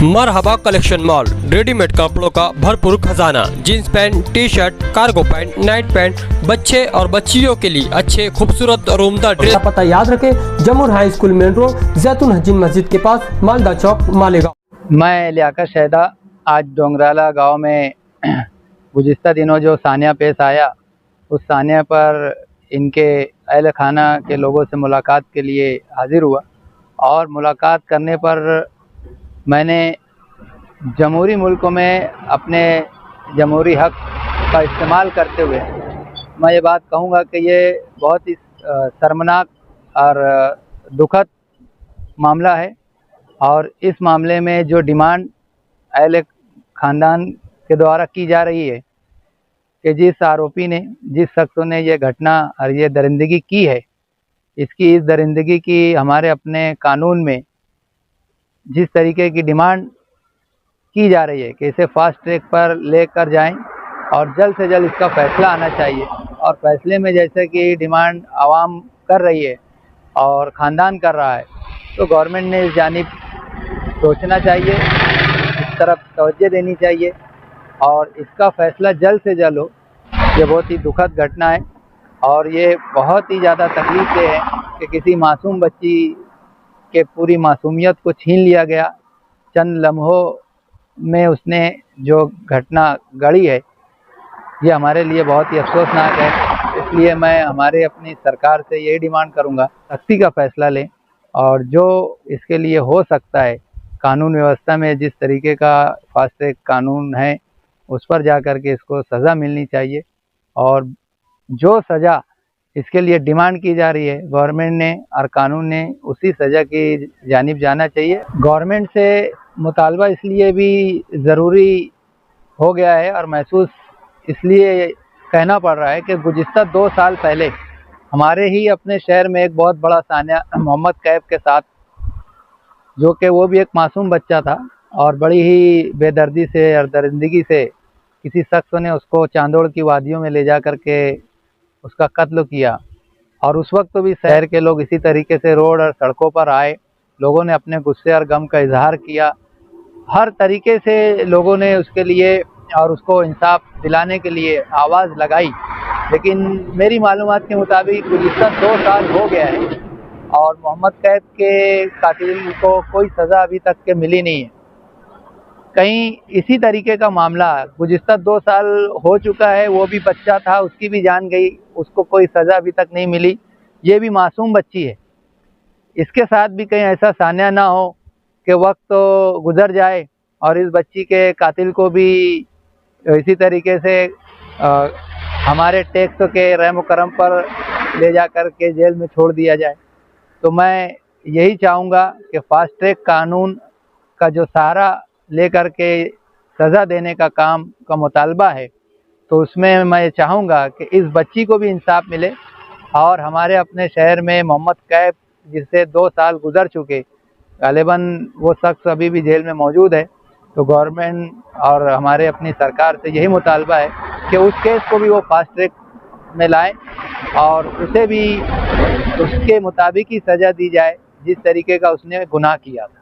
मरहबा collection mall, readymade कपड़ों का भरपूर खजाना, jeans pant, T shirt, cargo pant, night pant, बच्चे और बच्चियों के लिए अच्छे खूबसूरत और उम्दा ड्रेस। पता याद रखें, जमुर हाई स्कूल मेन रोड, जैतून हजीन मस्जिद के पास, मालदा चौक, मालेगांव। मैं लियाकत शहदा आज डोंगराला गांव में गुज़िस्ता दिनों जो सानिया पेश आया, उस सानिया पर इनके अहल खाना के लोगों से मुलाकात के लिए हाजिर हुआ और मुलाकात करने पर मैंने जमहूरी मुल्क में अपने जमहूरी हक़ का इस्तेमाल करते हुए मैं ये बात कहूँगा कि ये बहुत ही शर्मनाक और दुखद मामला है। और इस मामले में जो डिमांड अहले ख़ानदान के द्वारा की जा रही है कि जिस आरोपी ने, जिस शख्स ने ये घटना और ये दरिंदगी की है, इसकी इस दरिंदगी की हमारे अपने कानून में जिस तरीके की डिमांड की जा रही है कि इसे फास्ट ट्रैक पर लेकर जाएं और जल्द से जल्द इसका फ़ैसला आना चाहिए। और फैसले में जैसे कि डिमांड आवाम कर रही है और ख़ानदान कर रहा है, तो गवर्नमेंट ने इस जानिब सोचना चाहिए, इस तरफ तवज्जो देनी चाहिए और इसका फ़ैसला जल्द से जल्द हो। ये बहुत ही दुखद घटना है और ये बहुत ही ज़्यादा तकलीफ़ है कि किसी मासूम बच्ची के पूरी मासूमियत को छीन लिया गया। चंद लम्हों में उसने जो घटना गढ़ी है, ये हमारे लिए बहुत ही अफसोसनाक है। इसलिए मैं हमारे अपनी सरकार से यही डिमांड करूंगा, सख्ती का फ़ैसला लें और जो इसके लिए हो सकता है कानून व्यवस्था में जिस तरीके का फास्ट ट्रैक कानून है उस पर जा कर के इसको सज़ा मिलनी चाहिए। और जो सज़ा इसके लिए डिमांड की जा रही है गवर्नमेंट ने और कानून ने, उसी सज़ा की जानिब जाना चाहिए। गवर्नमेंट से मुतालबा इसलिए भी ज़रूरी हो गया है और महसूस इसलिए कहना पड़ रहा है कि गुज़िस्ता 2 साल पहले हमारे ही अपने शहर में एक बहुत बड़ा सानिया मोहम्मद कैफ के साथ, जो कि वो भी एक मासूम बच्चा था और बड़ी ही बेदर्दी से और दरिंदगी से किसी शख्स ने उसको चांदोड़ की वादियों में ले जा कर के उसका कत्ल किया। और उस वक्त तो भी शहर के लोग इसी तरीके से रोड और सड़कों पर आए, लोगों ने अपने गुस्से और गम का इजहार किया, हर तरीके से लोगों ने उसके लिए और उसको इंसाफ दिलाने के लिए आवाज़ लगाई। लेकिन मेरी मालूमात के मुताबिक गुज़िस्ता 2 साल हो गया है और मोहम्मद कैफ के कातिल को कोई सज़ा अभी तक के मिली नहीं है। कहीं इसी तरीके का मामला गुज़िस्ता 2 साल हो चुका है, वो भी बच्चा था, उसकी भी जान गई, उसको कोई सज़ा अभी तक नहीं मिली। ये भी मासूम बच्ची है, इसके साथ भी कहीं ऐसा सानिया ना हो कि वक्त तो गुज़र जाए और इस बच्ची के कातिल को भी इसी तरीके से हमारे टैक्स के रहम करम पर ले जा कर के जेल में छोड़ दिया जाए। तो मैं यही चाहूँगा कि फास्ट ट्रैक कानून का जो सहारा ले कर के सज़ा देने का काम का मुतालबा है, तो उसमें मैं चाहूँगा कि इस बच्ची को भी इंसाफ मिले और हमारे अपने शहर में मोहम्मद कैफ जिससे 2 साल गुज़र चुके, गालिबन वो शख्स अभी भी जेल में मौजूद है। तो गवर्नमेंट और हमारे अपनी सरकार से यही मुतालबा है कि उस केस को भी वो फास्ट ट्रैक में लाएं और उसे भी उसके मुताबिक ही सज़ा दी जाए जिस तरीके का उसने गुनाह किया था।